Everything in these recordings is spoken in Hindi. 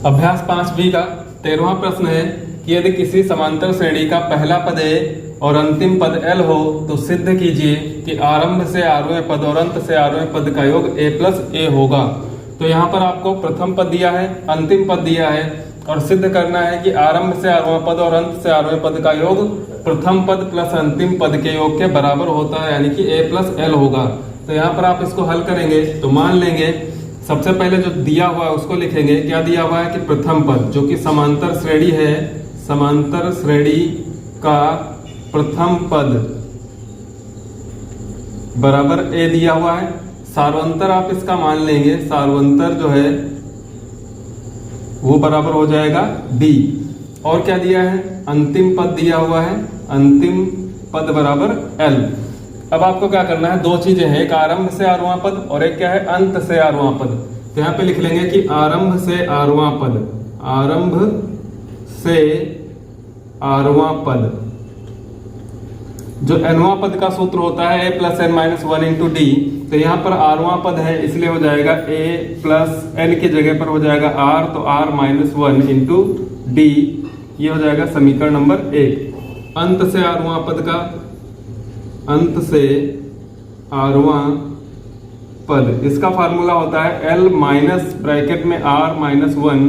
अभ्यास 5B का 13वां प्रश्न है कि यदि किसी समांतर श्रेणी का पहला पद ए और अंतिम पद एल हो तो सिद्ध कीजिए कि आरंभ से आरवें पद और अंत से आरवें पद का योग a प्लस ए होगा। तो यहाँ पर आपको प्रथम पद दिया है, अंतिम पद दिया है और सिद्ध करना है कि आरंभ से आरवां पद और अंत से आरवें पद का योग प्रथम पद प्लस अंतिम पद के योग के बराबर होता है, यानी कि a प्लस एल होगा। तो यहाँ पर आप इसको हल करेंगे तो मान लेंगे सबसे पहले जो दिया हुआ है उसको लिखेंगे। क्या दिया हुआ है कि प्रथम पद जो कि समांतर श्रेणी है, समांतर श्रेणी का प्रथम पद बराबर a दिया हुआ है। सार्वंतर आप इसका मान लेंगे, सार्वंतर जो है वो बराबर हो जाएगा b। और क्या दिया है, अंतिम पद दिया हुआ है, अंतिम पद बराबर l। अब आपको क्या करना है, दो चीजें हैं, एक आरंभ से आरवां पद और एक क्या है अंत से आरवां पद। तो यहाँ पे लिख लेंगे कि आरंभ से आरवां पद, आरंभ से आरवां पद जो nवां पद का सूत्र होता है a plus N minus one into D. तो यहाँ पर आरवां पद है इसलिए हो जाएगा a प्लस एन की जगह पर हो जाएगा r, तो r minus one into D, ये हो जाएगा समीकरण नंबर 1। अंत से आरवां पद का, अंत से आरवां पद, इसका फार्मूला होता है l माइनस ब्रैकेट में r minus one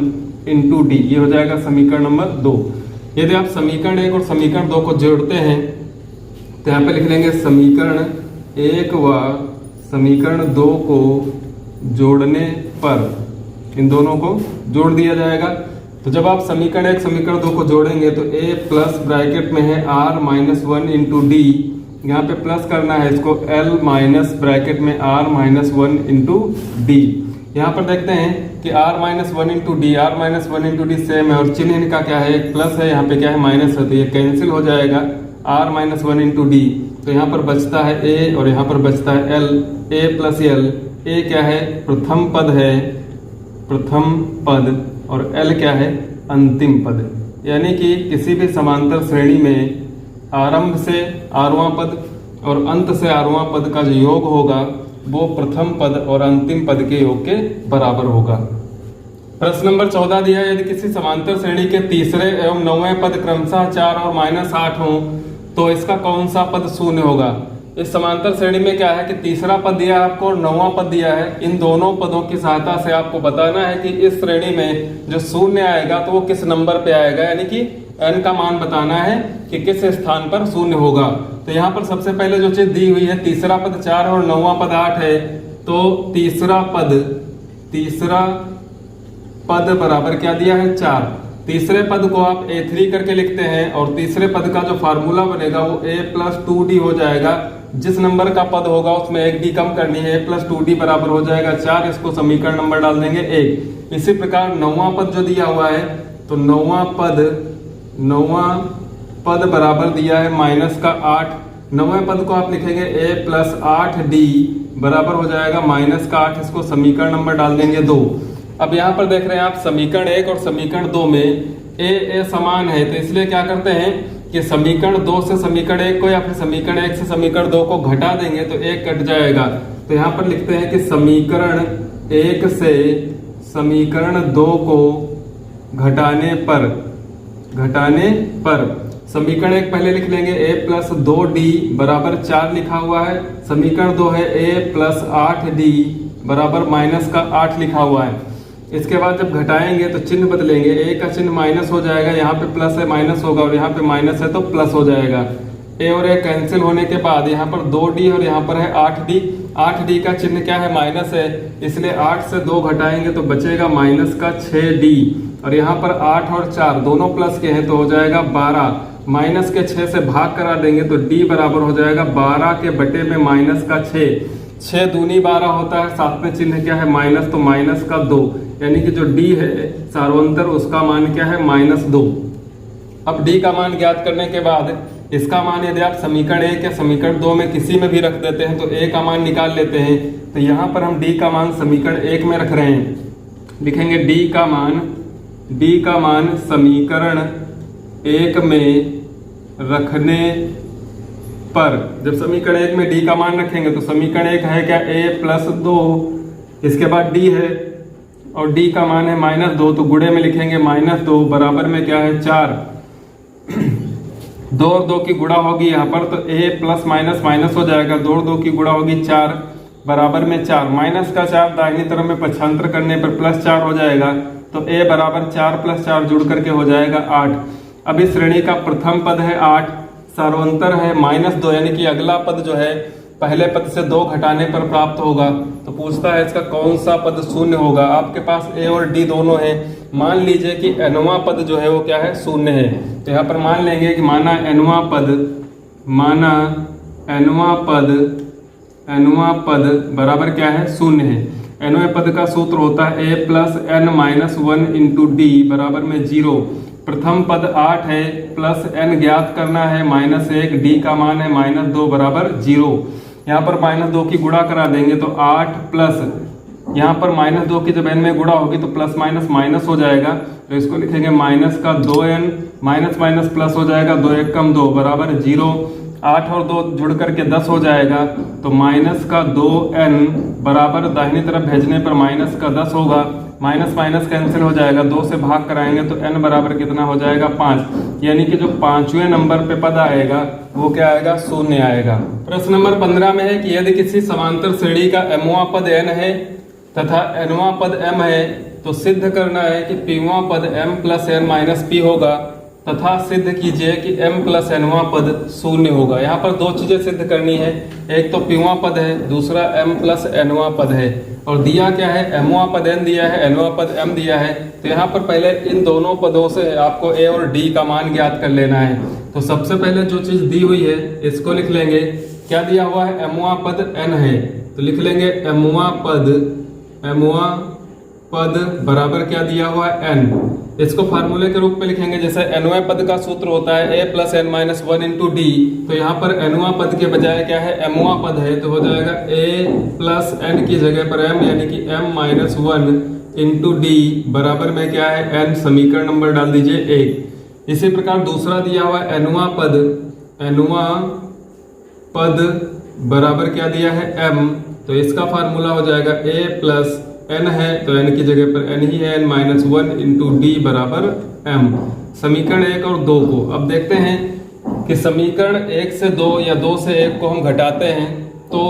into D, ये हो जाएगा समीकरण नंबर 2। यदि आप समीकरण 1 और समीकरण 2 को जोड़ते हैं तो यहाँ पे लिख लेंगे समीकरण 1 व समीकरण 2 को जोड़ने पर, इन दोनों को जोड़ दिया जाएगा। तो जब आप समीकरण 1 समीकरण 2 को जोड़ेंगे तो a प्लस ब्रैकेट में है r minus one into D, यहाँ पे प्लस करना है इसको l माइनस ब्रैकेट में r minus one into D. यहाँ पर देखते हैं कि r minus one into D, r minus one into D same है और चिन्ह इनका क्या है, एक प्लस है, यहाँ पे क्या है माइनस है, तो ये कैंसिल हो जाएगा r minus one into D. तो यहाँ पर बचता है a और यहाँ पर बचता है l, a plus l। a क्या है, प्रथम पद है, प्रथम पद, और l क्या है, अंतिम पद। यानी कि किसी भी समांतर श्रेणी में आरंभ से आरवां पद और अंत से आरवां पद का जो योग होगा वो प्रथम पद और अंतिम पद के योग के बराबर होगा। प्रश्न नंबर 14 दिया है, यदि किसी समांतर श्रेणी के तीसरे एवं नौवें पद क्रमशः 4 और माइनस 8 हो तो इसका कौन सा पद शून्य होगा। इस समांतर श्रेणी में क्या है कि तीसरा पद दिया है आपको और नौवां पद दिया है। इन दोनों पदों की सहायता से आपको बताना है कि इस श्रेणी में जो शून्य आएगा तो वो किस नंबर पे आएगा, यानी कि n का मान बताना है कि किस स्थान पर शून्य होगा। तो यहाँ पर सबसे पहले जो चीज दी हुई है, तीसरा पद 4 और नौवां पद 8 है, तो तीसरा पद बराबर क्या दिया है, 4। तीसरे पद को आप a3 करके लिखते हैं और तीसरे पद का जो फार्मूला बनेगा वो a प्लस 2d हो जाएगा। जिस नंबर का पद होगा उसमें एक डी कम करनी है, a प्लस 2d बराबर हो जाएगा 4। इसको समीकरण नंबर डाल देंगे 1। इसी प्रकार नौवां पद जो दिया हुआ है तो नौवां पद बराबर दिया है माइनस का 8। नौवें पद को आप लिखेंगे a प्लस 8d बराबर हो जाएगा माइनस का 8। इसको समीकरण नंबर डाल देंगे 2। अब यहाँ पर देख रहे हैं आप समीकरण 1 और समीकरण 2 में a समान है, तो इसलिए क्या करते हैं कि समीकरण 2 से समीकरण 1 को या फिर समीकरण 1 से समीकरण 2 को घटा देंगे तो 1 कट जाएगा। तो यहाँ पर लिखते हैं कि समीकरण 1 से समीकरण 2 को घटाने पर समीकरण 1 पहले लिख लेंगे a प्लस 2d बराबर 4 लिखा हुआ है। समीकरण 2 है a प्लस 8d बराबर माइनस का 8 लिखा हुआ है। इसके बाद जब घटाएंगे तो चिन्ह बदलेंगे, a का चिन्ह माइनस हो जाएगा, यहाँ पे प्लस है माइनस होगा और यहाँ पे माइनस है तो प्लस हो जाएगा। a और a कैंसिल होने के बाद यहाँ पर 2d और यहाँ पर है 8d। 8d का चिन्ह क्या है, माइनस है, इसलिए 8 से 2 घटाएंगे तो बचेगा माइनस का 6d और यहाँ पर 8 और 4 दोनों प्लस के हैं तो हो जाएगा 12। माइनस के 6 से भाग करा देंगे तो d बराबर हो जाएगा 12 के बटे में माइनस का 6 दूनी 12 होता है, साथ में चिन्ह क्या है माइनस, तो माइनस का 2, यानी कि जो d है सार्वंतर उसका मान क्या है -2। अब d का मान ज्ञात करने के बाद इसका मान यदि आप समीकरण 1 या समीकरण 2 में किसी में भी रख देते हैं तो a का मान निकाल लेते हैं। तो यहाँ पर हम d का मान समीकरण 1 में रख रहे हैं, लिखेंगे d का मान समीकरण 1 में रखने पर, जब समीकरण 1 में d का मान रखेंगे तो समीकरण 1 है क्या, a प्लस 2, इसके बाद d है और d का मान है -2, तो गुणे में लिखेंगे -2 बराबर में क्या है 4। 2 और 2 की गुणा होगी यहाँ पर, तो a प्लस माइनस माइनस हो जाएगा। 2 और 2 की गुणा होगी 4 बराबर में 4। माइनस का 4 दाहिनी तरफ में पक्षांतर करने पर +4 हो जाएगा, तो a बराबर 4 + 4 जुड़ करके हो जाएगा 8। अब इस श्रेणी का प्रथम पद है 8, सार्वंतर है -2, यानी कि अगला पद जो है पहले पद से 2 घटाने पर प्राप्त होगा। तो पूछता है इसका कौन सा पद शून्य होगा। आपके पास a और d दोनों है। मान लीजिए कि nवां पद जो है वो क्या है, शून्य है। तो यहाँ पर मान लेंगे कि माना nवां पद बराबर क्या है, शून्य है। nवें पद का सूत्र होता है a + n - 1 × d बराबर में 0। प्रथम पद 8 है, प्लस n ज्ञात करना है -1, d का मान है -2 बराबर 0। यहाँ पर -2 की गुणा करा देंगे तो 8 प्लस यहाँ पर -2 की जब n में गुणा होगी तो प्लस माइनस माइनस हो जाएगा, तो इसको लिखेंगे -2n, माइनस माइनस प्लस हो जाएगा, 2 × 1 = 2 बराबर 0। 8 और 2 जुड़ करके 10 हो जाएगा, तो -2n बराबर दाहिनी तरफ भेजने पर -10 होगा। माइनस माइनस कैंसिल हो जाएगा, 2 से भाग कराएंगे तो n बराबर कितना हो जाएगा 5, यानी कि जो 5वें नंबर पे पद आएगा वो क्या आएगा, शून्य आएगा। प्रश्न नंबर 15 में है कि यदि किसी समांतर श्रेणी का mवां पद n है तथा nवां पद m है, तो सिद्ध करना है कि pवां पद m + n - p होगा, तथा सिद्ध कीजिए कि m + nवां पद शून्य होगा। यहाँ पर 2 चीजें सिद्ध करनी है, एक तो pवां पद है, दूसरा m + nवां पद है। और दिया क्या है, mवां पद n दिया है, nवां पद m दिया है। तो यहाँ पर पहले इन दोनों पदों से आपको a और d का मान ज्ञात कर लेना है। तो सबसे पहले जो चीज दी हुई है इसको लिख लेंगे। क्या दिया हुआ है, mवां पद n है, तो लिख लेंगे mवां पद बराबर क्या दिया हुआ है, n। इसको फार्मूले के रूप में लिखेंगे, जैसे nवें पद का सूत्र होता है a + n - 1 × d। तो यहाँ पर nवां पद के बजाय क्या है, mवां पद है, तो हो जाएगा a + n की जगह पर m, यानी कि m - 1 × d बराबर में क्या है, n। समीकरण नंबर डाल दीजिए 1। इसी प्रकार दूसरा दिया हुआ है nवां पद बराबर क्या दिया है, m। तो इसका फार्मूला हो जाएगा a + n है, तो n की जगह पर n ही है, n - 1 × d बराबर m। समीकरण 1 और 2 को अब देखते हैं कि समीकरण 1 से 2 या 2 से 1 को हम घटाते हैं तो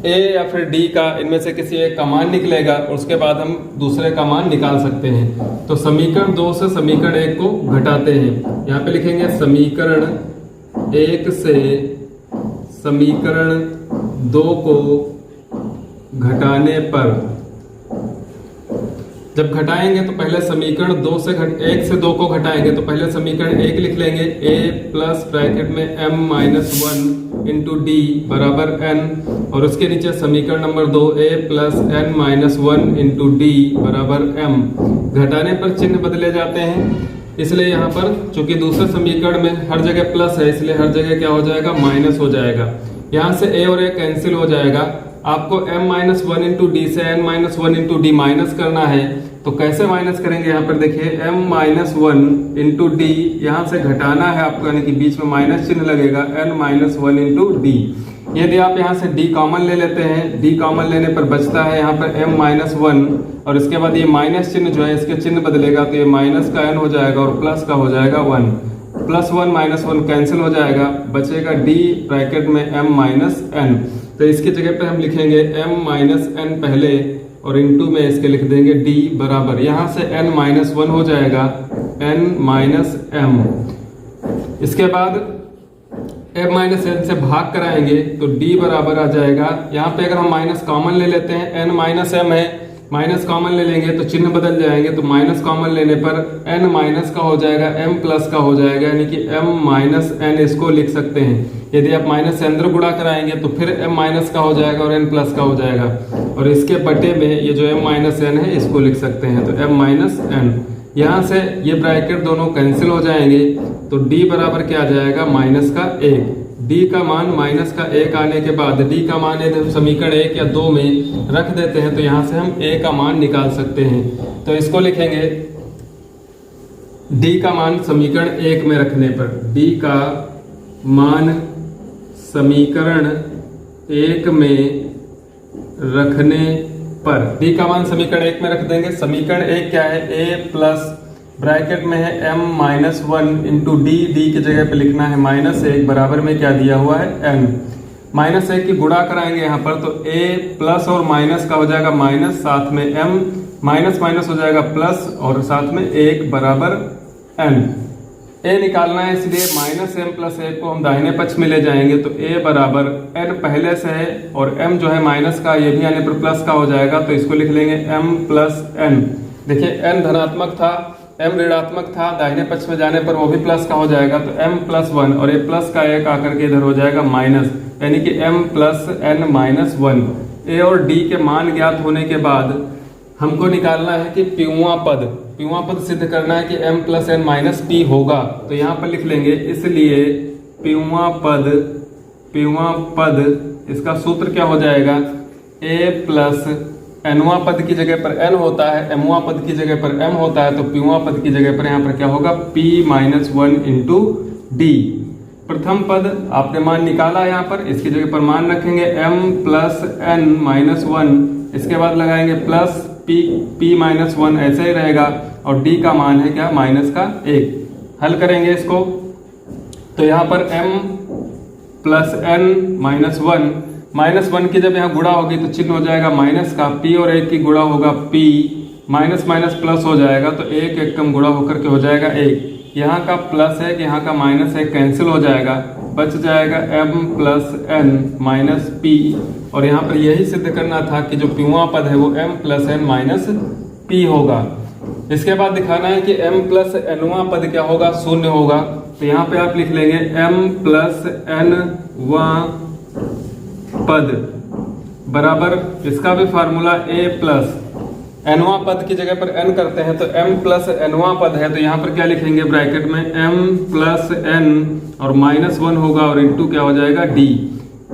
a या फिर d का इनमें से किसी एक का मान निकलेगा, और उसके बाद हम दूसरे का मान निकाल सकते हैं। तो समीकरण 2 से समीकरण 1 को घटाते हैं। यहाँ पे लिखेंगे समीकरण 1 से समीकरण 2 को घटाने पर, जब घटाएंगे तो पहले समीकरण 1 से 2 को घटाएंगे तो पहले समीकरण 1 लिख लेंगे, a प्लस ब्रैकेट में m - 1 × d बराबर n, और उसके नीचे समीकरण नंबर 2 a + n - 1 × d बराबर m। घटाने पर चिन्ह बदले जाते हैं, इसलिए यहाँ पर चूंकि दूसरे समीकरण में हर जगह प्लस है, इसलिए हर जगह क्या हो जाएगा, माइनस हो जाएगा। यहाँ से a और a कैंसिल हो जाएगा। आपको m - 1 × d से n - 1 × d माइनस करना है, तो कैसे माइनस करेंगे, यहाँ पर देखिए m - 1 × d यहाँ से घटाना है आपको, यानी कि बीच में माइनस चिन्ह लगेगा, n - 1 × d। यदि आप यहाँ से d कॉमन ले लेते हैं, d कॉमन लेने पर बचता है यहाँ पर m - 1, और इसके बाद ये माइनस चिन्ह जो है इसके चिन्ह बदलेगा, तो ये माइनस का n हो जाएगा और प्लस का हो जाएगा 1। +1 - 1 कैंसिल हो जाएगा, बचेगा d ब्रैकेट में m - n। तो इसकी जगह पे हम लिखेंगे m - n पहले, और इनटू में इसके लिख देंगे d बराबर, यहाँ से n - 1 हो जाएगा n - m। इसके बाद m - n से भाग कराएंगे तो d बराबर आ जाएगा। यहाँ पे अगर हम माइनस कॉमन ले लेते हैं, n - m है, माइनस कॉमन ले लेंगे तो चिन्ह बदल जाएंगे, तो माइनस कॉमन लेने पर n माइनस का हो जाएगा, m प्लस का हो जाएगा, यानी कि m - n इसको लिख सकते हैं। यदि आप माइनस से अंदर गुणा कराएंगे तो फिर m माइनस का हो जाएगा और n प्लस का हो जाएगा, और इसके बटे में ये जो m - n है इसको लिख सकते हैं, तो m - n। यहाँ से ये ब्रैकेट दोनों कैंसिल हो जाएंगे, तो d बराबर क्या आ जाएगा, -1। d का मान -1 आने के बाद d का मान यदि हम समीकरण 1 या 2 में रख देते हैं तो यहाँ से हम a का मान निकाल सकते हैं। तो इसको लिखेंगे, d का मान समीकरण 1 में रखने पर, d का मान समीकरण 1 में रखने पर। डी का मान समीकरण 1 में रख देंगे। समीकरण 1 क्या है, a प्लस ब्रैकेट में है m minus 1 into D, D की जगह पे लिखना है -1 बराबर में क्या दिया हुआ है n। -1 की गुणा कराएंगे यहाँ पर तो a प्लस और माइनस का हो जाएगा माइनस, साथ में m माइनस माइनस हो जाएगा प्लस और साथ में 1 बराबर n। a निकालना है इसलिए -m प्लस 1 को हम दाहिने पक्ष में ले जाएंगे तो a बराबर n पहले से है और m जो है माइनस का, ये भी आने पर प्लस का हो जाएगा तो इसको लिख लेंगे m प्लस n। देखिए n धनात्मक था, m ऋणात्मक था, दाहिने पक्ष में जाने पर वो भी प्लस का हो जाएगा तो m प्लस 1 और ये प्लस का 1 आकर के इधर हो जाएगा माइनस, यानी कि m plus n minus 1। a और d के मान ज्ञात होने के बाद हमको निकालना है कि पीवा पद सिद्ध करना है कि m plus n minus p होगा। तो यहाँ पर लिख लेंगे, इसलिए पीवा पद इसका सूत्र क्या हो जाएगा, a प्लस nवा पद की जगह पर n होता है, mवा पद की जगह पर m होता है, तो pवा पद की जगह पर यहाँ पर क्या होगा p माइनस 1 इंटू डी। प्रथम पद आपने मान निकाला, यहाँ पर इसकी जगह पर मान रखेंगे m प्लस n माइनस 1, इसके बाद लगाएंगे प्लस p माइनस 1, ऐसे ही रहेगा और d का मान है क्या माइनस का 1। हल करेंगे इसको तो यहाँ पर m प्लस n माइनस 1 की जब यहाँ गुणा होगी तो चिन्ह हो जाएगा माइनस का, p और 1 की गुणा होगा p, माइनस माइनस प्लस हो जाएगा तो 1 1 कम गुणा होकर के हो जाएगा 1। यहाँ का प्लस है कि यहाँ का माइनस है, कैंसिल हो जाएगा, बच जाएगा m plus n minus p। और यहाँ पर यही सिद्ध करना था कि जो पीवा पद है वो m plus n minus p होगा। इसके बाद दिखाना है कि m प्लस nवा पद क्या होगा, शून्य होगा। तो यहाँ पे आप लिख लेंगे m प्लस nवा पद बराबर, इसका भी फार्मूला a प्लस nवा पद की जगह पर n करते हैं तो m प्लस nवा पद है तो यहाँ पर क्या लिखेंगे ब्रैकेट में m प्लस n और माइनस 1 होगा और इंटू क्या हो जाएगा d।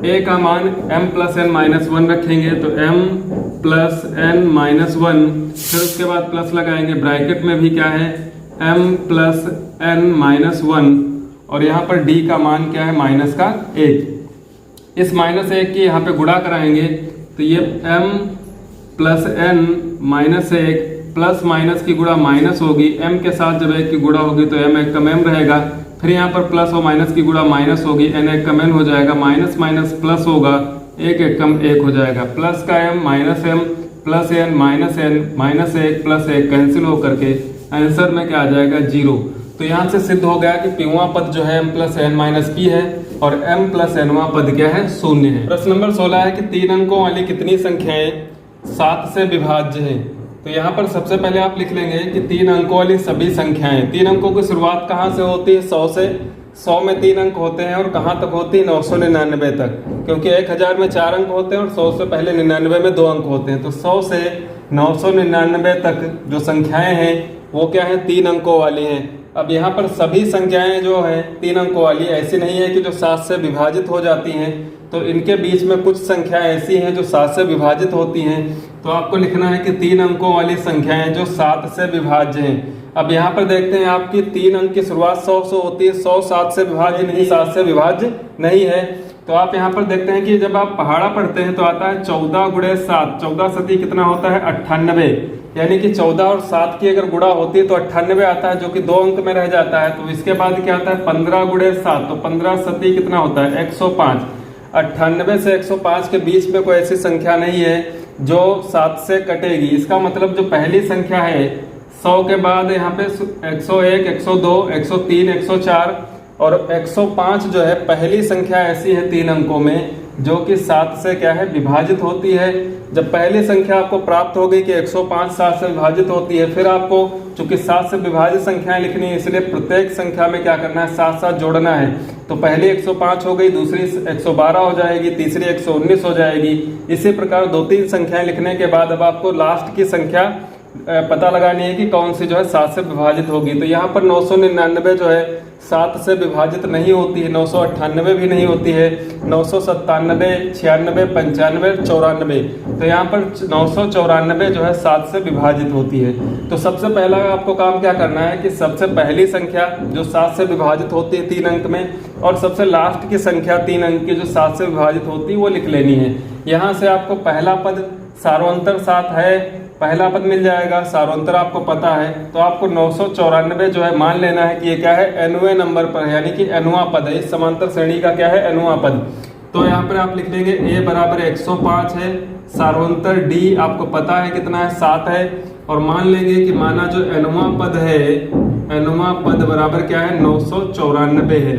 a का मान m प्लस n माइनस 1 रखेंगे तो m प्लस n माइनस 1, फिर उसके बाद प्लस लगाएंगे, ब्रैकेट में भी क्या है m प्लस n माइनस 1 और यहाँ पर d का मान क्या है माइनस का 1। इस माइनस 1 की यहाँ पे गुणा कराएंगे तो ये m plus n minus 1 plus minus की गुणा माइनस होगी, m के साथ जब 1 की गुणा होगी तो m 1 कम m रहेगा, फिर यहाँ पर प्लस और माइनस की गुणा माइनस होगी, n 1 कम n हो जाएगा, माइनस माइनस प्लस होगा, 1 1 कम 1 हो जाएगा, प्लस का m minus m plus n minus 1 plus 1 cancel होकर के आंसर में क्या आ जाएगा 0। तो यहाँ से सिद्ध हो गया कि पीवा पद जो है m plus n minus p है और m प्लस nवा पद क्या है, शून्य है। प्रश्न नंबर 16 है कि 3 अंकों वाली कितनी संख्याएं 7 से विभाज्य है। तो यहाँ पर सबसे पहले आप लिख लेंगे कि 3 अंकों वाली सभी संख्याएं, 3 अंकों की शुरुआत कहाँ से होती है, 100 से। 100 में 3 अंक होते हैं और कहाँ तक होती है, 999 तक, क्योंकि 1000 में 4 अंक होते हैं और 100 से पहले 99 में 2 अंक होते हैं। तो 100 से 999 तक जो संख्याएं हैं वो क्या है, 3 अंकों वाली हैं। अब यहाँ पर सभी संख्याएं जो है 3 अंकों वाली ऐसी नहीं है कि जो 7 से विभाजित हो जाती हैं, तो इनके बीच में कुछ संख्याएं ऐसी हैं जो 7 से विभाजित होती हैं। तो आपको लिखना है कि 3 अंकों वाली संख्याएं जो 7 से विभाज्य हैं। अब यहाँ पर देखते हैं आपकी 3 अंक की शुरुआत 100 से होती है, 100 7 से विभाज्य नहीं, 7 से विभाज्य नहीं है। तो आप यहाँ पर देखते हैं कि जब आप पहाड़ा पढ़ते हैं तो आता है 14 गुणे 7, 14 सती कितना होता है 98, यानी कि 14 और 7 की अगर गुणा होती है तो 98 आता है, जो कि 2 अंक में रह जाता है। तो इसके बाद क्या आता है 15 गुणे 7, तो 15 सती कितना होता है 105। 98 से 105 के बीच में कोई ऐसी संख्या नहीं है जो 7 से कटेगी। इसका मतलब जो पहली संख्या है 100 के बाद यहाँ पे 101, 102, 103, 104 और 105 जो है पहली संख्या ऐसी है 3 अंकों में जो कि 7 से क्या है विभाजित होती है। जब पहली संख्या आपको प्राप्त हो गई कि 105 7 से विभाजित होती है, फिर आपको चूंकि 7 से विभाजित संख्याएं लिखनी है, इसलिए प्रत्येक संख्या में क्या करना है 7 7 जोड़ना है। तो पहली 105 हो गई, दूसरी 112 हो जाएगी, तीसरी 119 हो जाएगी। इसी प्रकार 2-3 संख्याएं लिखने के बाद अब आपको लास्ट की संख्या पता लगानी है कि कौन सी जो है 7 से विभाजित होगी। तो यहाँ पर 999 जो है 7 से विभाजित नहीं होती है, 998 भी नहीं होती है, 997, 96, 95, 94। तो यहाँ पर 994 जो है 7 से विभाजित होती है। तो सबसे पहला आपको काम क्या करना है कि सबसे पहली संख्या जो 7 से विभाजित होती है 3 अंक में, और सबसे लास्ट की संख्या 3 अंक की जो 7 से विभाजित होती है वो लिख लेनी है। यहाँ से आपको पहला पद सार्वंतर 7 है, पहला पद मिल जाएगा, सार्वंतर आपको पता है, तो आपको 994 जो है मान लेना है कि ये क्या है, nवें नंबर पर है, यानी कि nवां पद है। इस समांतर श्रेणी का क्या है, nवां पद। तो यहाँ पर आप लिख लेंगे a बराबर 105 है, सार्वंतर d आपको पता है कितना है, 7 है, और मान लेंगे कि माना जो nवां पद है, nवां पद बराबर क्या है, 994 है।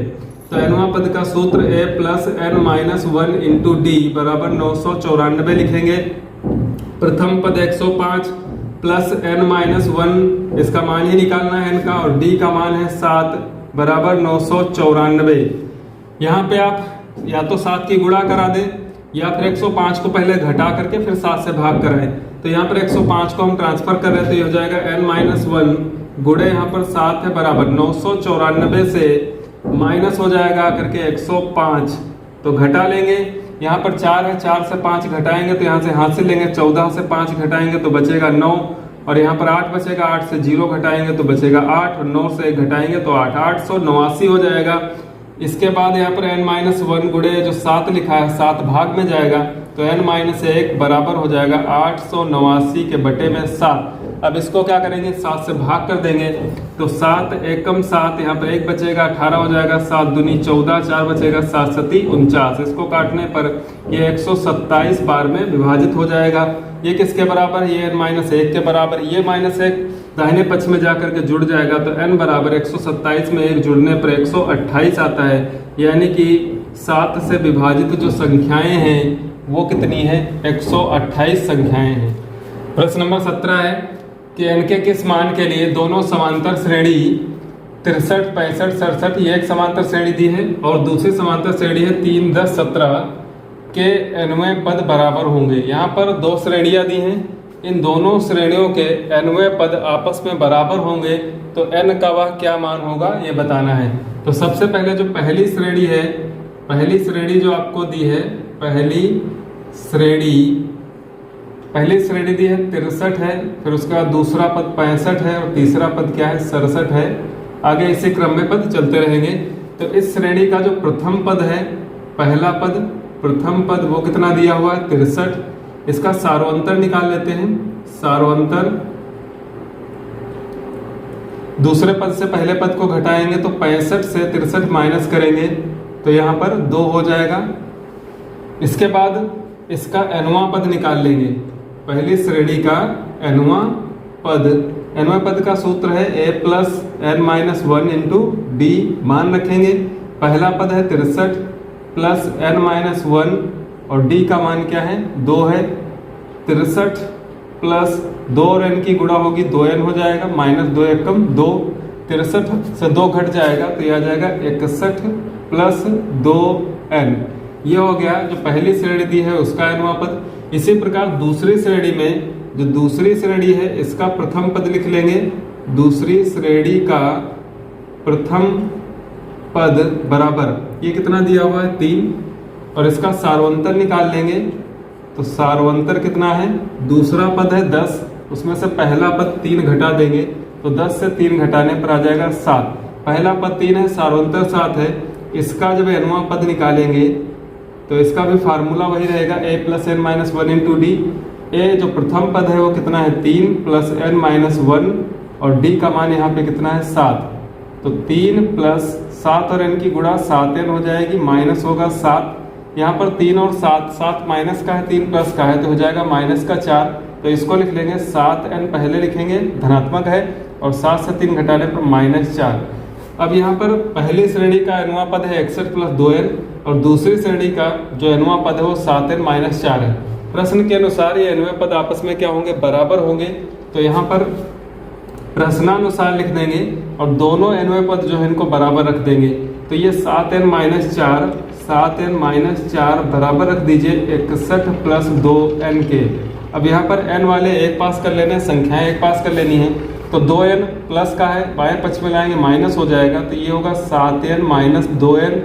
तो nवां पद का सूत्र a plus n minus 1 into D बराबर 994 लिखेंगे। प्रथम पद 105 प्लस n माइनस 1, इसका मान ही निकालना है n का, और d का मान है 7 बराबर 994। यहाँ पे आप या तो 7 की गुणा करा दें या फिर 105 को पहले घटा करके फिर 7 से भाग कराएं। तो यहाँ पर 105 को हम ट्रांसफर कर रहे हैं, तो ये हो जाएगा n माइनस 1 गुणे यहाँ पर 7 है बराबर 994 से माइनस हो जाएगा करके 105, तो घटा लेंगे। यहाँ पर 4 है, 4 से 5 घटाएंगे तो यहाँ से हाथ से लेंगे, 14 से 5 घटाएंगे तो बचेगा 9, और यहाँ पर 8 बचेगा, 8 से 0 घटाएंगे तो बचेगा 8, और 9 से 1 घटाएंगे तो 8, 889 हो जाएगा। इसके बाद यहाँ पर n माइनस 1 गुणे जो 7 लिखा है 7 भाग में जाएगा, तो n माइनस 1 बराबर हो जाएगा 889 के बटे में 7। अब इसको क्या करेंगे, 7 से भाग कर देंगे, तो 7 एकम 7, यहाँ पर 1 बचेगा, 18 हो जाएगा, 7 दूनी 14, 4 बचेगा, 7 सती 49। इसको काटने पर ये 127 बार में विभाजित हो जाएगा। ये किसके बराबर, ये n माइनस 1 के बराबर। ये माइनस 1 दाहिने पक्ष में जाकर के जुड़ जाएगा, तो n बराबर 127 में 1 जुड़ने पर 128 आता है, यानी कि 7 से विभाजित जो संख्याएं हैं वो कितनी है, 128 संख्याएं हैं। प्रश्न नंबर 17 है कि n के किस मान के लिए दोनों समांतर श्रेणी 63, 65, 67 ये एक समांतर श्रेणी दी है, और दूसरी समांतर श्रेणी है 3, 10, 17 के nवें पद बराबर होंगे। यहाँ पर दो श्रेणियां दी हैं, इन दोनों श्रेणियों के nवें पद आपस में बराबर होंगे, तो n का वह क्या मान होगा ये बताना है। तो सबसे पहले जो पहली श्रेणी है, पहली श्रेणी जो आपको दी है, पहली श्रेणी दी है 63 है, फिर उसके बाद दूसरा पद 65 है, और तीसरा पद क्या है, 67 है। आगे इसी क्रम में पद चलते रहेंगे। तो इस श्रेणी का जो प्रथम पद है, पहला पद, प्रथम पद वो कितना दिया हुआ है, 63। इसका सार्वंतर निकाल लेते हैं, सार्वंतर दूसरे पद से पहले पद को घटाएंगे तो 65 से 63 माइनस करेंगे तो यहाँ पर 2 हो जाएगा। इसके बाद इसका nवां पद निकाल लेंगे, पहली श्रेणी का nवां पद का सूत्र है a plus n minus 1 into D. मान रखेंगे, पहला पद है 63 प्लस n माइनस 1, और d का मान क्या है, 2 है। 63 प्लस 2 और n की गुणा होगी, 2n हो जाएगा, माइनस 2 एकम 2, 63 से 2 घट जाएगा तो यह आ जाएगा 61 प्लस 2n। ये हो गया जो पहली श्रेणी दी है उसका nवां पद। इसी प्रकार दूसरी श्रेणी में, जो दूसरी श्रेणी है इसका प्रथम पद लिख लेंगे, दूसरी श्रेणी का प्रथम पद बराबर ये कितना दिया हुआ है, 3, और इसका सार्वंतर निकाल लेंगे तो सार्वंतर कितना है, दूसरा पद है 10, उसमें से पहला पद 3 घटा देंगे तो 10 से 3 घटाने पर आ जाएगा 7। पहला पद 3 है, सार्वंतर 7 है। इसका जब nवां पद निकालेंगे तो इसका भी फार्मूला वही रहेगा, a plus n minus 1 into D. A जो प्रथम पद है वो कितना है, 3 प्लस n माइनस 1, और d का मान यहाँ पे कितना है, 7। तो 3 प्लस 7 और n की गुणा 7n हो जाएगी, माइनस होगा 7। यहाँ पर 3 और 7, 7 माइनस का है, 3 प्लस का है, तो हो जाएगा माइनस का 4। तो इसको लिख लेंगे, 7n पहले लिखेंगे, धनात्मक है, और 7 से 3 घटाने पर माइनस 4। अब यहाँ पर पहली श्रेणी का nवां पद है 61 प्लस 2n, और दूसरी श्रेणी का जो nवां पद है वो 7n माइनस 4 है। प्रश्न के अनुसार ये nवें पद आपस में क्या होंगे, बराबर होंगे। तो यहाँ पर प्रश्नानुसार लिख देंगे, और दोनों nवें पद जो है इनको बराबर रख देंगे। तो ये 7n माइनस 4, 7n माइनस 4 बराबर रख दीजिए 61 प्लस 2n के। अब यहाँ पर n वाले एक पास कर लेने, संख्याएं एक पास कर लेनी है, तो 2n प्लस का है, बाएं पक्ष में लाएंगे माइनस हो जाएगा, तो ये होगा 7n माइनस 2n।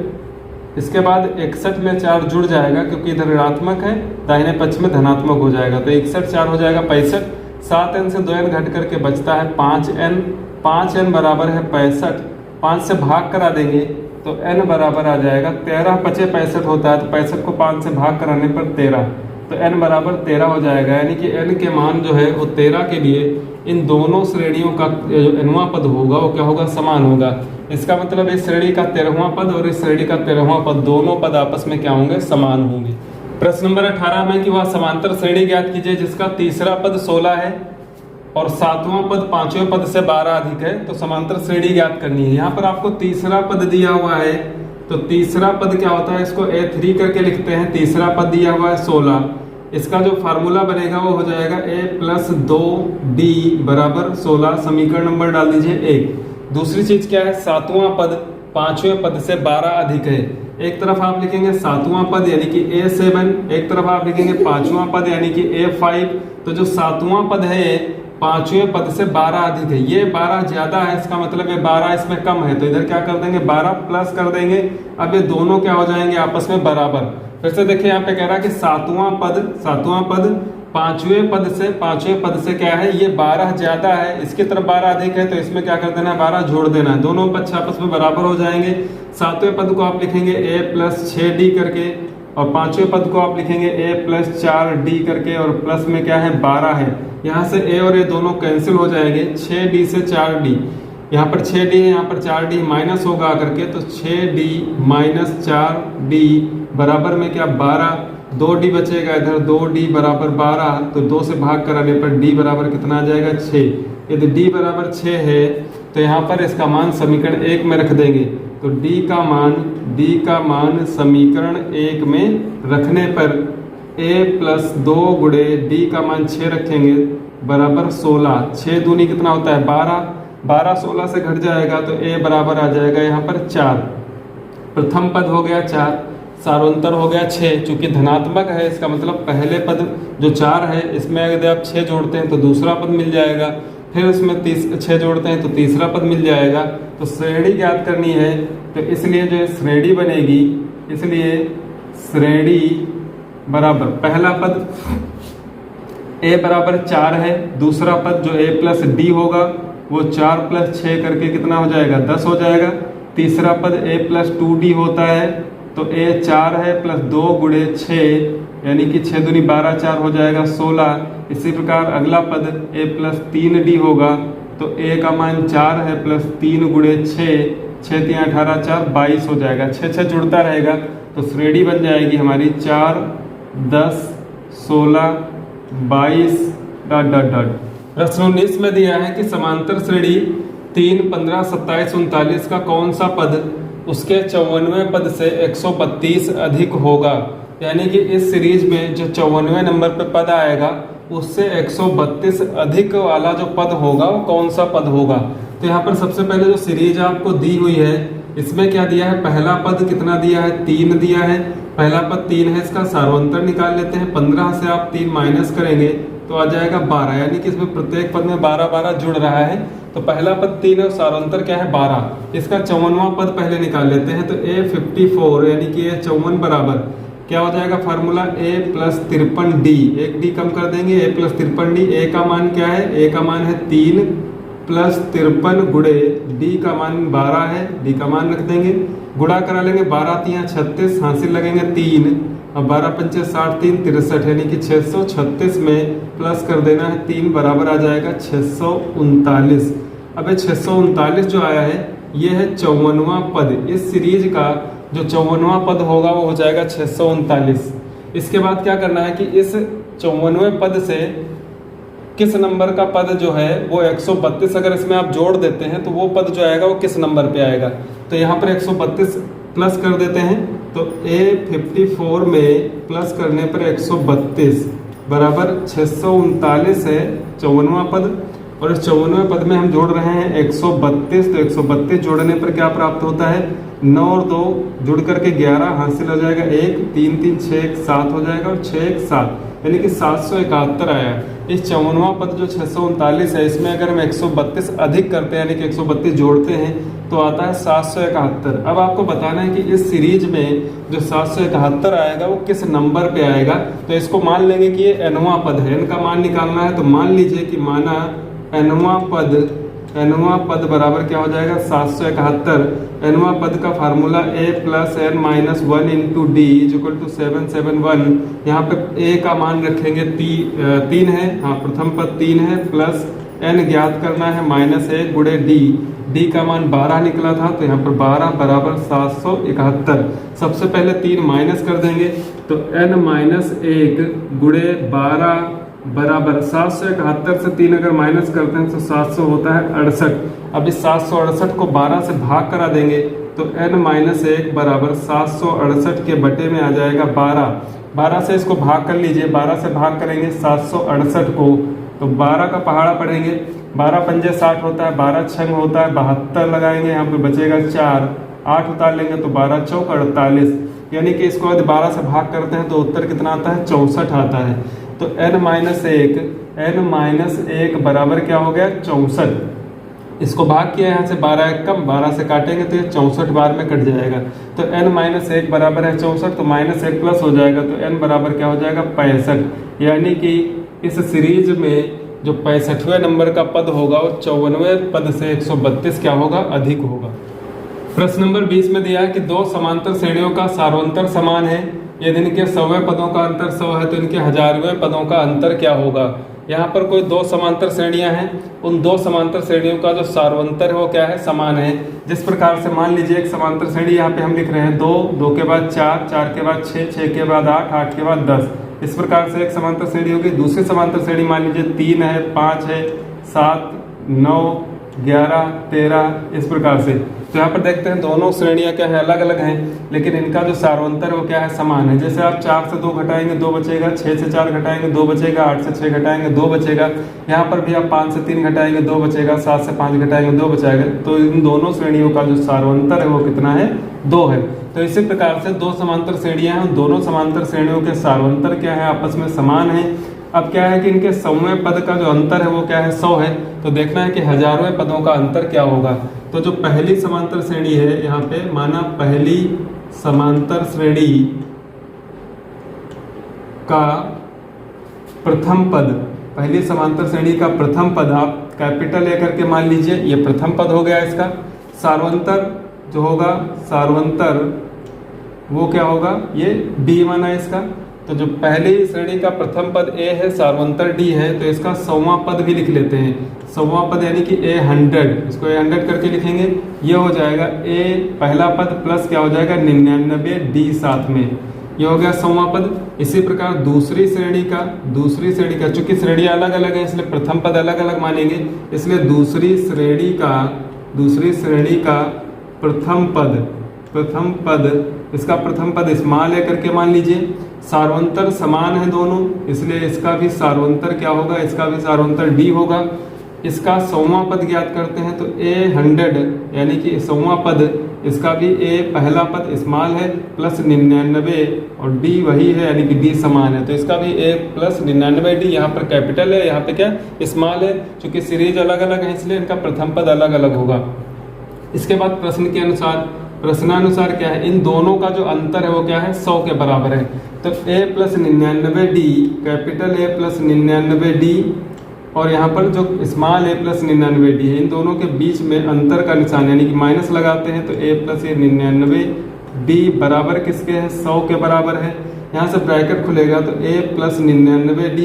इसके बाद 61 में 4 जुड़ जाएगा क्योंकि इधर ऋणात्मक है, दाहिने पक्ष में धनात्मक हो जाएगा, तो 61 4 हो जाएगा 65। 7n से 2n घट करके बचता है 5n, 5n बराबर है 65। 5 से भाग करा देंगे तो n बराबर आ जाएगा 13, 5 65 होता है, तो 65 को 5 से भाग कराने पर 13। तो n बराबर 13 हो जाएगा, यानी कि n के मान जो है वो 13 के लिए इन दोनों श्रेणियों का जो nवां पद होगा वो क्या होगा, समान होगा। इसका मतलब इस श्रेणी का 13वां पद और इस श्रेणी का 13वां पद दोनों पद आपस में क्या होंगे, समान होंगे। प्रश्न नंबर 18 में कि वह समांतर श्रेणी ज्ञात कीजिए जिसका तीसरा पद 16 है और सातवां पद पांचवें पद से 12 अधिक है। तो समांतर श्रेणी ज्ञात करनी है। यहाँ पर आपको तीसरा पद दिया हुआ है, तो तीसरा पद क्या होता है, इसको A3 करके लिखते हैं। तीसरा पद दिया हुआ है 16, इसका जो फार्मूला बनेगा वो हो जाएगा A+2D बराबर 16। समीकरण नंबर डाल दीजिए 1। दूसरी चीज क्या है, सातवां पद पांचवें पद से 12 अधिक है। एक तरफ आप लिखेंगे सातवां पद यानी कि A7, एक तरफ आप लिखेंगे पांचवां पद यानी कि A5। तो जो सातवां पद है पांचवें पद से 12 अधिक है, ये 12 ज्यादा है, इसका मतलब ये 12 इसमें कम है, तो इधर क्या कर देंगे 12 प्लस कर देंगे। अब ये दोनों क्या हो जाएंगे आपस में बराबर। फिर से देखिए यहाँ पे कह रहा है कि सातवां पद पांचवें पद से क्या है, ये 12 ज्यादा है, इसकी तरफ 12 अधिक है, तो इसमें क्या कर देना है 12 जोड़ देना है, दोनों पक्ष आपस में बराबर हो जाएंगे। सातवें पद को आप लिखेंगे A+6D करके और पांचवें पद को आप लिखेंगे A+4D करके और प्लस में क्या है 12 है। यहाँ से A और A दोनों कैंसिल हो जाएंगे, 6D से 4D, यहाँ पर 6D है, यहाँ पर 4D माइनस होगा आकर के, तो 6D - 4D बराबर में क्या 12, 2D बचेगा इधर, 2D बराबर 12, तो 2 से भाग कराने पर D बराबर कितना आ जाएगा 6। यदि D बराबर 6 है तो यहाँ पर इसका मान समीकरण 1 में रख देंगे, तो D का मान समीकरण 1 में रखने पर A+2 गुणे D का मान 6 रखेंगे बराबर 16। 6 दूनी कितना होता है 12, 12 16 से घट जाएगा तो A बराबर आ जाएगा यहाँ पर 4। प्रथम पद हो गया 4, सारोंतर हो गया 6। चूंकि धनात्मक है इसका मतलब पहले पद जो 4 है इसमें अगर आप 6 जोड़ते हैं तो दूसरा पद मिल जाएगा, फिर उसमें 6 जोड़ते हैं तो तीसरा पद मिल जाएगा। तो श्रेणी ज्ञात करनी है, तो इसलिए जो श्रेणी बनेगी, इसलिए श्रेणी बराबर पहला पद A बराबर 4 है, दूसरा पद जो A+D होगा वो 4 + 6 करके कितना हो जाएगा 10 हो जाएगा। तीसरा पद A+2D होता है, तो A 4 है प्लस 2 गुणे 6 यानी कि 6 दूनी 12, 4 हो जाएगा 16। इसी प्रकार अगला पद A+3D होगा, तो A का मान 4 है प्लस 3 गुणे 6, 6 3 18 4 22 हो जाएगा। 6 जुड़ता रहेगा तो श्रेणी बन जाएगी हमारी 4 10 16 22 ... प्रश्न 19 में दिया है कि समांतर श्रेणी 3 15 27 39 का कौन सा पद उसके 54वें पद से 132 अधिक होगा। यानी कि इस सीरीज में जो 54वें नंबर पे पद आएगा उससे 132 अधिक वाला जो पद होगा वो कौन सा पद होगा। तो यहाँ पर सबसे पहले जो सीरीज आपको दी हुई है इसमें क्या दिया है, पहला पद कितना दिया है 3 दिया है, पहला पद 3 है, इसका सार्वंतर निकाल लेते हैं। 15 से आप 3 माइनस करेंगे तो आ जाएगा 12, यानी कि इसमें प्रत्येक पद में 12 12 जुड़ रहा है। तो पहला पद 3 है और सार्वंतर क्या है 12। इसका 54वां पद पहले निकाल लेते हैं, तो A54 यानी कि A54 बराबर क्या हो जाएगा, फार्मूला A+53D, एक D कम कर देंगे, A+53D। A का मान क्या है, A का मान है 3 + 53 गुणे D का मान 12 है, D का मान रख देंगे, गुणा करा लेंगे, 12 3 36, हासिल लगेंगे 3 और 12 5 60 3 63, यानी कि 636 में प्लस कर देना है 3 बराबर आ जाएगा 639। अब ये 639 जो आया है ये है 54वां पद। इस सीरीज का जो 54वां पद होगा वो हो जाएगा 639। इसके बाद क्या करना है कि इस 54वें पद से किस नंबर का पद जो है वो 132 अगर इसमें आप जोड़ देते हैं तो वो पद जो आएगा वो किस नंबर पे आएगा। तो यहाँ पर 132 प्लस कर देते हैं, तो A54 में प्लस करने पर 132 बराबर 639 है 54वां पद, और इस 54वें पद में हम जोड़ रहे हैं 132। तो 132 जोड़ने पर क्या प्राप्त होता है, 9 और 2 जुड़ करके 11, हासिल हो जाएगा 1 3 3 6 1 7 हो जाएगा और 6 1 7, यानी कि 771 आया। इस 54वां पद जो 639 है इसमें अगर हम 132 अधिक करते हैं यानी कि 132 जोड़ते हैं तो आता है 771। अब आपको बताना है कि इस सीरीज में जो 771 आएगा वो किस नंबर पे आएगा। तो इसको मान लेंगे कि ये nवां पद है, n का मान निकालना है। तो मान लीजिए कि माना nवां पद nवां पद बराबर क्या हो जाएगा 771। nवां पद का formula a plus n minus 1 into D is equal to 771। यहाँ पे a का मान रखेंगे 3 है, हाँ प्रथम पद 3 है, प्लस n ज्ञात करना है माइनस 1 गुणे d का मान 12 निकला था, तो यहाँ पर 12 बराबर 771। सबसे पहले 3 माइनस कर देंगे तो n माइनस 1 गुणे 12 बराबर 771 से 3 अगर माइनस करते हैं तो 700 होता है 68। अब इस 768 को 12 से भाग करा देंगे तो n माइनस 1 बराबर 768 के बटे में आ जाएगा 12 से इसको भाग कर लीजिए, 12 से भाग करेंगे 768 को तो 12 का पहाड़ा पढ़ेंगे, 12 पंजे 60 होता है, 12 छंग होता है 72 लगाएंगे, यहाँ पे बचेगा 4, 8 उतार लेंगे तो 12 चौक 48, यानी कि इसको यदि 12 से भाग करते हैं तो उत्तर कितना आता है 64 आता है। तो n माइनस 1 बराबर क्या हो गया 64। इसको भाग किया यहाँ से 12 एक कम, 12 से काटेंगे तो ये 64 बार में कट जाएगा। तो n माइनस 1 बराबर है 64, तो माइनस 1 प्लस हो जाएगा तो n बराबर क्या हो जाएगा 65। यानी कि इस सीरीज में जो 65वें नंबर का पद होगा वो 54वें पद से 132 क्या होगा अधिक होगा। प्रश्न नंबर 20 में दिया है कि दो समांतर श्रेणियों का सार्वंतर समान है, यदि इनके 100वें पदों का अंतर 100 है तो इनके 1000वें पदों का अंतर क्या होगा। यहाँ पर कोई दो समांतर श्रेणियां हैं, उन दो समांतर श्रेणियों का जो सार्वंतर है वो क्या है समान है। जिस प्रकार से मान लीजिए एक समांतर श्रेणी यहाँ पे हम लिख रहे हैं 2, 2 के बाद 4, 4 के बाद 6, 6 के बाद 8, 8 के बाद 10, इस प्रकार से एक समांतर श्रेणी होगी। दूसरी समांतर श्रेणी मान लीजिए 3 है, 5 है, 7, 9, 11, 13, इस प्रकार से। तो यहाँ पर देखते हैं दोनों श्रेणियां क्या है अलग अलग हैं, लेकिन इनका जो सार्वंतर है वो क्या है समान है। जैसे आप 4 से 2 घटाएंगे 2 बचेगा, 6 से 4 घटाएंगे 2 बचेगा, 8 से 6 घटाएंगे 2 बचेगा। यहाँ पर भी आप 5 से 3 घटाएंगे 2 बचेगा, 7 से 5 घटाएंगे 2 बचाएगा। तो इन दोनों श्रेणियों का जो सार्वंतर है वो कितना है 2 है। तो इसी प्रकार से दो समांतर श्रेणियां हैं, दोनों समांतर श्रेणियों के सार्वंतर क्या है आपस में समान है। अब क्या है कि इनके 100वें पद का जो अंतर है वो क्या है 100 है, तो देखना है कि 1000वें पदों का अंतर क्या होगा। तो जो पहली समांतर श्रेणी है यहाँ पे माना पहली समांतर श्रेणी का प्रथम पद, पहली समांतर श्रेणी का प्रथम पद आप कैपिटल ए करके मान लीजिए, ये प्रथम पद हो गया इसका। सार्वंतर जो होगा सार्वंतर वो क्या होगा ये d माना इसका। तो जो पहली श्रेणी का प्रथम पद a है सार्वंतर d है, तो इसका 100वां पद भी लिख लेते हैं। 100वां पद यानी कि a100, इसको a100 करके लिखेंगे, ये हो जाएगा a पहला पद प्लस क्या हो जाएगा 99 d साथ में, ये हो गया 100वां पद। इसी प्रकार दूसरी श्रेणी का चूंकि श्रेणी अलग अलग है इसलिए प्रथम पद अलग अलग मानेंगे, इसलिए दूसरी श्रेणी का प्रथम पद इसका प्रथम पद स्मॉल ए करके मान लीजिए। सार्वंतर समान है दोनों, इसलिए इसका भी सार्वंतर क्या होगा, इसका भी सार्वंतर d होगा। इसका 100वां पद ज्ञात करते हैं तो a100 यानी कि 100वां पद, इसका भी a पहला पद स्मॉल है प्लस 99 और d वही है यानी कि d समान है, तो इसका भी a प्लस 99d, यहाँ पर कैपिटल है यहाँ पे क्या स्मॉल है। चूंकि सीरीज अलग अलग है इसलिए इनका प्रथम पद अलग अलग होगा। इसके बाद प्रश्नानुसार क्या है, इन दोनों का जो अंतर है वो क्या है 100 के बराबर है। तो a plus 99d, capital A plus 99d और यहाँ पर जो स्मॉल a प्लस 99d है, इन दोनों के बीच में अंतर का निशान यानी कि माइनस लगाते हैं। तो a प्लस 99d बराबर किसके है 100 के बराबर है। यहाँ से ब्रैकेट खुलेगा तो a प्लस 99d,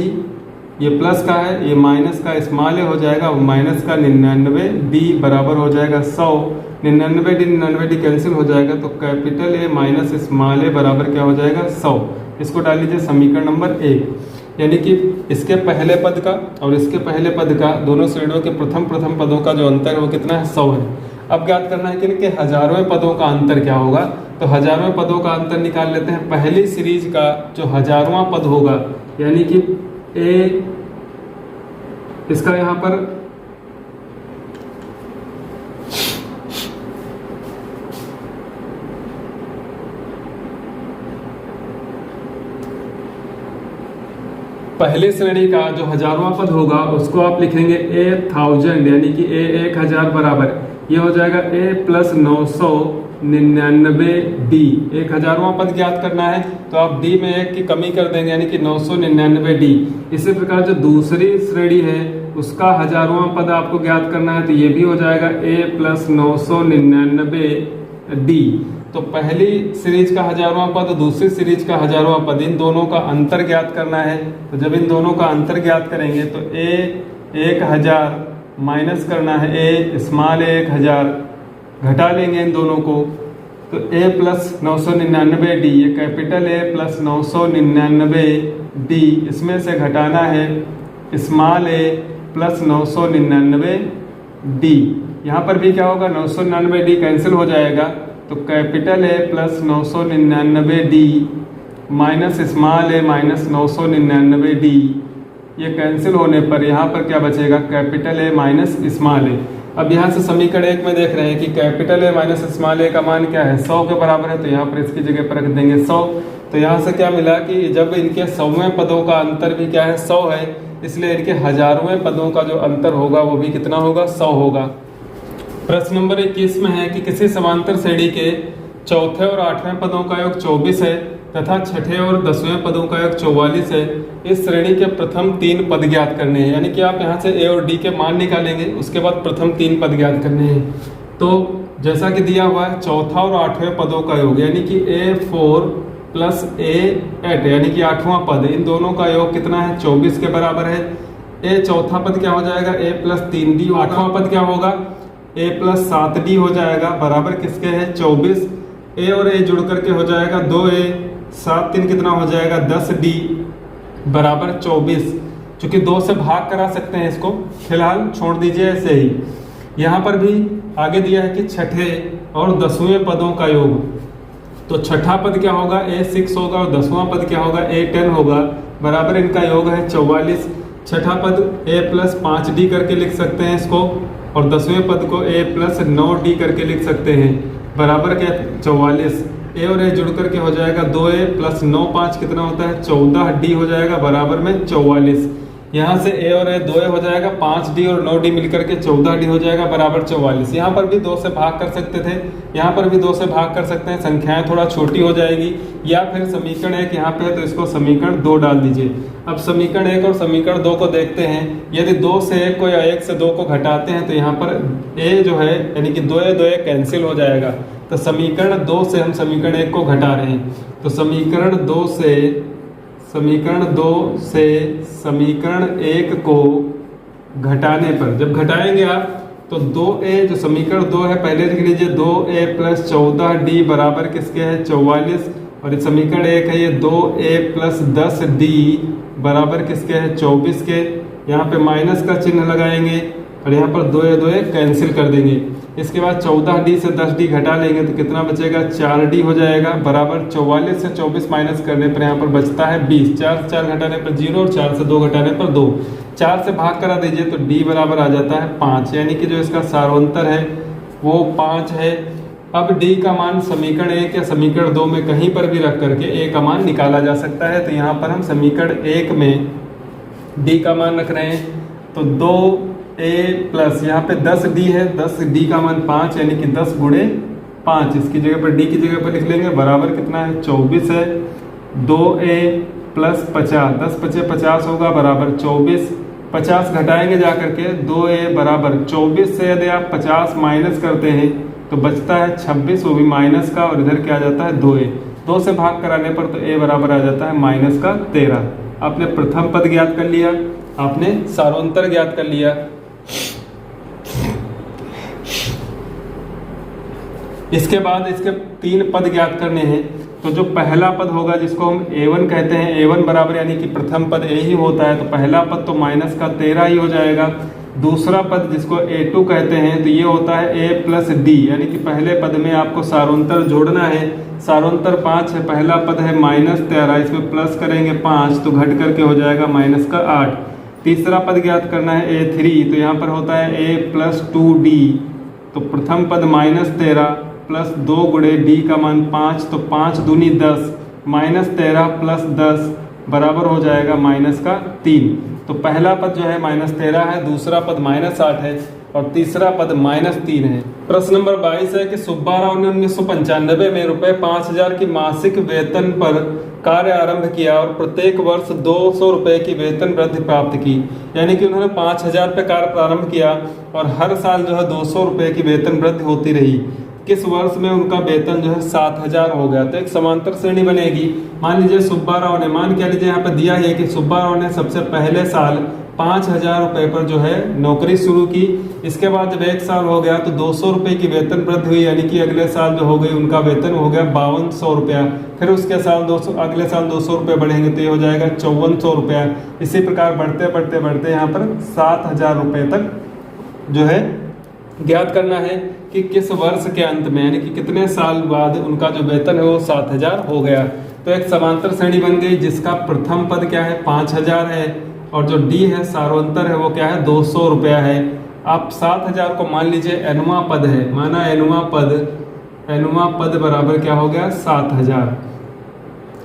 ये प्लस का है, ये माइनस का स्मॉल ए हो जाएगा, माइनस का 99d बराबर हो जाएगा 100। 99d कैंसिल हो जाएगा तो कैपिटल ए माइनस स्मॉल ए बराबर क्या हो जाएगा 100। इसको डाल लीजिए समीकरण नंबर 1, यानी कि इसके पहले पद का और इसके पहले पद का दोनों श्रेणियों के प्रथम पदों का जो अंतर है वो कितना है 100 है। अब ज्ञात करना है कि इनके 1000वें पदों का अंतर क्या होगा। तो 1000वें पदों का अंतर निकाल लेते हैं। पहली सीरीज का जो 1000वां पद होगा यानी कि a, इसका यहाँ पर पहली श्रेणी का जो 1000वां पद होगा उसको आप लिखेंगे a1000 यानी कि a 1000 बराबर, ये हो जाएगा a प्लस 999d। 1000वां पद ज्ञात करना है तो आप d में 1 की कमी कर देंगे यानी कि 999d। इसी प्रकार जो दूसरी श्रेणी है उसका हजारवां पद आपको ज्ञात करना है, तो ये भी हो जाएगा a प्लस 999d। तो पहली सीरीज का हजारवां पद, दूसरी सीरीज का हजारवां पद, इन दोनों का अंतर ज्ञात करना है। तो जब इन दोनों का अंतर ज्ञात करेंगे तो a 1000 माइनस करना है a स्मॉल 1000, घटा लेंगे इन दोनों को, तो a प्लस 999d, ये कैपिटल A प्लस 999d, इसमें से घटाना है स्मॉल a प्लस 999d। यहाँ पर भी क्या होगा, 999d कैंसिल हो जाएगा, तो capital A plus 999d minus small a minus 999d, ये कैंसिल होने पर यहाँ पर क्या बचेगा, capital A minus small a। अब यहाँ से समीकरण 1 में देख रहे हैं कि capital A minus small a का मान क्या है, 100 के बराबर है, तो यहाँ पर इसकी जगह पर रख देंगे 100। तो यहाँ से क्या मिला कि जब इनके 100वें पदों का अंतर भी क्या है, 100 है, इसलिए इनके हजारवें पदों का जो अंतर होगा वो भी कितना होगा, 100 होगा। प्रश्न नंबर 21 में है कि किसी समांतर श्रेणी के चौथे और 8वें पदों का योग 24 है तथा छठे और 10वें पदों का योग 44 है। इस श्रेणी के प्रथम 3 पद ज्ञात करने हैं, यानी कि आप यहाँ से a और d के मान निकालेंगे, उसके बाद प्रथम 3 पद ज्ञात करने हैं। तो जैसा कि दिया हुआ है चौथा और 8वें पदों का योग, यानी कि a4 प्लस a8, यानी कि 8वां पद, इन दोनों का योग कितना है, 24 के बराबर है। a चौथा पद क्या हो जाएगा, a प्लस 3d, 8वां पद क्या होगा, a प्लस 7d हो जाएगा, बराबर किसके है, 24। a और a जुड़ करके हो जाएगा 2a, 7 3 कितना हो जाएगा, 10d बराबर 24। चूंकि 2 से भाग करा सकते हैं, इसको फिलहाल छोड़ दीजिए ऐसे ही। यहाँ पर भी आगे दिया है कि छठे और 10वें पदों का योग, तो छठा पद क्या होगा, a6 होगा, और 10वां पद क्या होगा, a10 होगा, बराबर इनका योग है 44। छठा पद a प्लस 5d करके लिख सकते हैं इसको, और 10वें पद को a प्लस 9d करके लिख सकते हैं, बराबर क्या 44। a और a जुड़ करके हो जाएगा 2a प्लस 9 5 कितना होता है, 14d हो जाएगा, बराबर में 44। यहाँ से a और a 2a हो जाएगा, 5d और 9d मिलकर के 14d हो जाएगा, बराबर 44। यहाँ पर भी 2 से भाग कर सकते थे, यहाँ पर भी 2 से भाग कर सकते हैं, संख्याएं थोड़ा छोटी हो जाएगी। या फिर समीकरण 1 यहाँ पे है तो इसको समीकरण 2 डाल दीजिए। अब समीकरण 1 और समीकरण 2 को देखते हैं। यदि 2 से 1 को या 1 से 2 को घटाते हैं तो यहाँ पर a जो है, यानी कि 2a कैंसिल हो जाएगा। तो समीकरण 2 से हम समीकरण 1 को घटा रहे हैं, तो समीकरण 2 से समीकरण 1 को घटाने पर, जब घटाएंगे आप तो 2a, जो समीकरण 2 है पहले लिख लीजिए, 2a प्लस 14d बराबर किसके है, 44। और इस समीकरण 1 है ये 2a प्लस 10d बराबर किसके है, 24 के। यहाँ पे माइनस का चिन्ह लगाएंगे और यहाँ पर 2a कैंसिल कर देंगे। इसके बाद 14d से 10d घटा लेंगे तो कितना बचेगा, 4d हो जाएगा, बराबर 44 से 24 माइनस करने पर यहाँ पर बचता है 20। 4 से 4 घटाने पर 0 और 4 से 2 घटाने पर 2। 4 से भाग करा दीजिए तो d बराबर आ जाता है 5, यानी कि जो इसका सारोंतर है वो 5 है। अब d का मान समीकरण 1 या समीकरण 2 में कहीं पर भी रख करके a का मान निकाला जा सकता है। तो यहाँ पर हम समीकरण 1 में d का मान रख रहे हैं, तो 2a प्लस यहाँ पे 10d है, 10d का मान 5, यानी कि 10 गुणे 5, इसकी जगह पर d की जगह पर लिख लेंगे, बराबर कितना है, 24 है। 2a प्लस 50, 10 पचे 50 होगा, बराबर 24। 50 घटाएंगे जा करके, 2a बराबर 24 से यदि आप 50 माइनस करते हैं तो बचता है 26, वो भी माइनस का, और इधर क्या आ जाता है 2a। 2 से भाग कराने पर तो a बराबर आ जाता है माइनस का 13। आपने प्रथम पद ज्ञात कर लिया, आपने सारोंतर ज्ञात कर लिया। इसके बाद इसके 3 पद ज्ञात करने हैं। तो जो पहला पद होगा जिसको हम a1 कहते हैं, a1 बराबर यानी कि प्रथम पद a ही होता है, तो पहला पद तो माइनस का 13 ही हो जाएगा। दूसरा पद जिसको a2 कहते हैं तो ये होता है a प्लस d, यानी कि पहले पद में आपको सारोंतर जोड़ना है। सारोंतर 5 है, पहला पद है माइनस 13, इसमें प्लस करेंगे 5 तो घट करके हो जाएगा माइनस का 8। तीसरा पद ज्ञात करना है a3, तो यहाँ पर होता है a प्लस 2d, तो प्रथम पद माइनस 13 प्लस 2 गुणे d का मान 5, तो 5 दूनी 10, माइनस 13 प्लस 10 बराबर हो जाएगा माइनस का 3। तो पहला पद जो है माइनस 13 है, दूसरा पद माइनस 8 है। और तीसरा पद -3 है। प्रश्न नंबर 22 है कि सुब्बा राव ने 1995 में रुपए 5000 की मासिक वेतन पर कार्य आरंभ किया और प्रत्येक वर्ष 200 रुपए की वेतन वृद्धि प्राप्त की। यानी कि उन्होंने 5000 पे कार्य प्रारंभ किया और हर साल जो है 200 रुपए की वेतन वृद्धि होती रही। किस वर्ष में उनका वेतन जो है 7000 हो गया। तो एक समांतर श्रेणी बनेगी। मान लीजिए सुब्बा राव ने, मान के लीजिए यहाँ पे दिया है कि सुब्बा राव ने सबसे पहले साल 5000 रुपए पर जो है नौकरी शुरू की। इसके बाद जब 1 साल हो गया तो 200 रुपए की वेतन वृद्धि हुई, यानी कि अगले साल जो हो गई उनका वेतन हो गया 5200 रुपया। फिर उसके साल 200, अगले साल 200 रुपये बढ़ेंगे तो ये हो जाएगा 5400 रुपया। इसी प्रकार बढ़ते बढ़ते बढ़ते यहाँ पर 7000 रुपये तक जो है ज्ञात करना है कि किस वर्ष के अंत में, यानी कि कितने साल बाद उनका जो वेतन है वो 7000 हो गया। तो एक समांतर श्रेणी बन गई जिसका प्रथम पद क्या है 5000 है और जो डी है सार्वंतर है वो क्या है 200 रुपया है। आप 7000 को मान लीजिए एनवा पद है, माना एनवा पद बराबर क्या हो गया 7000।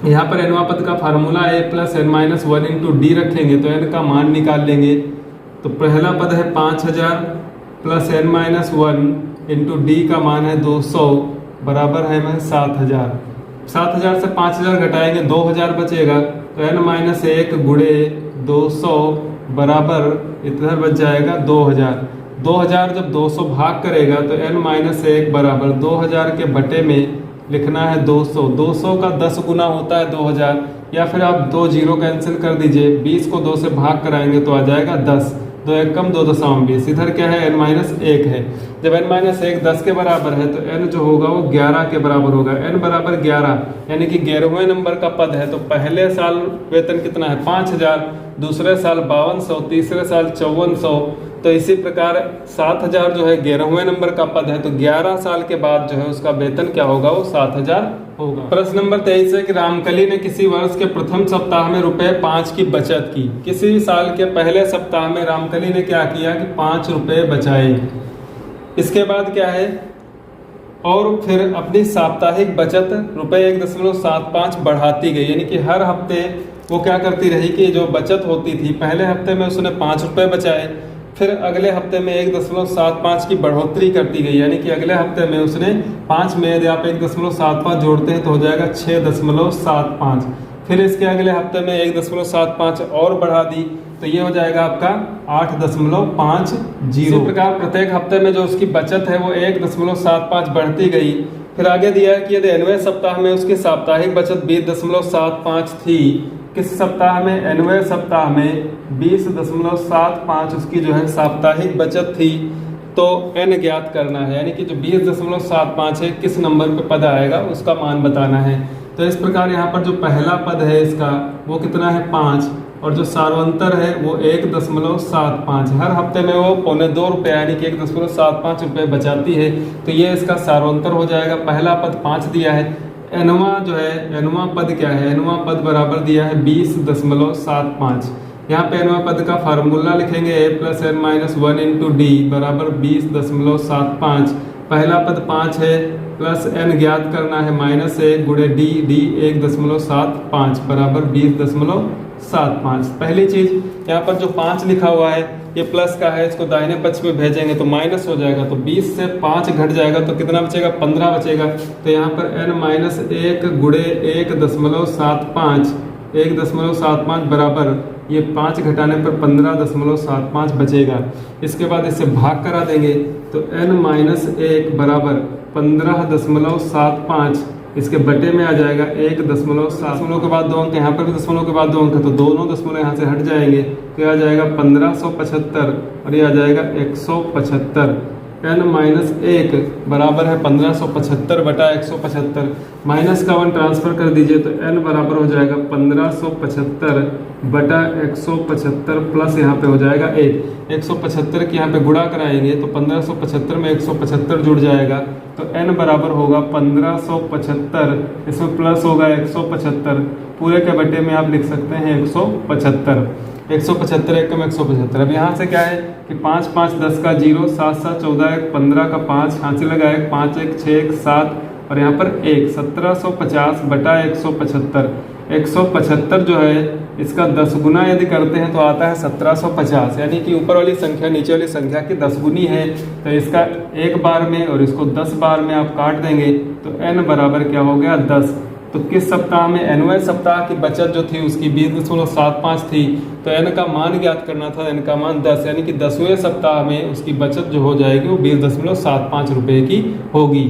यहाँ पर एनवा पद का formula a + n-1 into D रखेंगे तो एन का मान निकाल लेंगे। तो पहला पद है 5000 + n-1 इंटू डी का मान है 200 बराबर है में 7000। 7000 से 5000 घटाएंगे 2000 बचेगा तो n-1 गुणे 200 बराबर इधर बच जाएगा 2000। 2000 जब 200 भाग करेगा तो n-1 बराबर 2000 के बटे में लिखना है 200। 200 का 10 गुना होता है 2000, या फिर आप 2 जीरो कैंसिल कर दीजिए। 20 को 2 से भाग कराएंगे तो आ जाएगा 10। 2 एक कम 2.20। इधर क्या है n-1 है। जब n-1 10 के बराबर है तो n जो होगा वो 11 के बराबर होगा। n बराबर 11 यानी कि 11वें नंबर का पद है। तो पहले साल वेतन कितना है 5000, दूसरे साल 5200, तीसरे साल 5400। तो इसी प्रकार 7000 जो है 11वें नंबर का पद है। तो 11 साल के बाद जो है उसका वेतन क्या होगा वो 7000 होगा। प्रश्न नंबर 23 है कि रामकली ने किसी वर्ष के प्रथम सप्ताह में रुपए 5 की बचत की। किसी साल के पहले सप्ताह में रामकली ने क्या किया कि 5 रुपए बचाए। इसके बाद क्या है और फिर अपनी साप्ताहिक बचत रुपए 1.75 बढ़ाती गई। यानी कि हर हफ्ते वो क्या करती रही कि जो बचत होती थी पहले हफ्ते में उसने 5 रुपए बचाए, फिर अगले हफ्ते में 1.75 की बढ़ोतरी करती गई। यानी कि अगले हफ्ते में उसने 5 में यदि आप 1.75 जोड़ते हैं तो हो जाएगा 6.75। फिर इसके अगले हफ्ते में 1.75 और बढ़ा दी तो ये हो जाएगा आपका 8.50। इसी प्रकार प्रत्येक हफ्ते में जो उसकी बचत है वो 1.75 बढ़ती गई। फिर आगे दिया है कि यदि 90वें सप्ताह में उसकी साप्ताहिक बचत 20.75 थी। किस सप्ताह में 90वें सप्ताह में 20.75 उसकी जो है साप्ताहिक बचत थी। तो n ज्ञात करना है, यानी कि जो 20.75 है किस नंबर पे पद आएगा उसका मान बताना है। तो इस प्रकार यहाँ पर जो पहला पद है इसका वो कितना है 5 और जो सार्वंतर है वो 1.75। हर हफ्ते में वो 2.25 रुपये यानी कि 1.75 रुपये बचाती है। तो ये इसका सार्वंतर हो जाएगा। पहला पद 5 दिया है। एनवा जो है एनवा पद क्या है, एनवा पद बराबर दिया है 20.75। यहाँ पे एनवा पद का फार्मूला लिखेंगे a + n-1 इंटू डी बराबर 20.75। पहला पद 5 है प्लस n ज्ञात करना है -1 गुणे डी 1.75 बराबर 20.75। पहली चीज यहाँ पर जो 5 लिखा हुआ है ये प्लस का है, इसको दाहिने पक्ष में भेजेंगे तो माइनस हो जाएगा। तो 20 से 5 घट जाएगा तो कितना बचेगा 15 बचेगा। तो यहाँ पर n-1 गुणे 1.75 बराबर ये 5 घटाने पर 15.75 बचेगा। इसके बाद इसे भाग करा देंगे तो n-1 बराबर 15.75 इसके बटे में आ जाएगा 1.7 दशमलव के बाद 2 अंक, यहाँ पर भी दशमलव के बाद 2 अंक है तो दोनों दशमलव यहाँ से हट जाएंगे तो आ जाएगा 1575 और ये आ जाएगा 175। n-1 बराबर है 1575 बटा 175। माइनस का 1 ट्रांसफर कर दीजिए तो n बराबर हो जाएगा 1575 बटा 175 प्लस यहाँ पे हो जाएगा 175 की यहाँ पे गुणा कराएंगे तो 1575 में 175 जुड़ जाएगा तो n बराबर होगा 1575, इसमें प्लस होगा 175, पूरे के बटे में आप लिख सकते हैं 175। 175 1 कम 175। अब यहाँ से क्या है कि 5 5 10 का 0, 7 7 14 1 15 का 5, यहाँ से लगा 1 5 1 6 1 7 और यहाँ पर 1 1750 बटा 175। 175 जो है इसका 10 गुना यदि करते हैं तो आता है 1750, यानी कि ऊपर वाली संख्या नीचे वाली संख्या की 10 गुनी है। तो इसका एक बार में और इसको 10 बार में आप काट देंगे तो n बराबर क्या हो गया 10। तो किस सप्ताह में, nवें सप्ताह की बचत जो थी उसकी 20.75 थी, तो n का मान ज्ञात करना था, n का मान 10, यानी कि 10वें सप्ताह में उसकी बचत जो हो जाएगी वो 20.75 रुपये की होगी।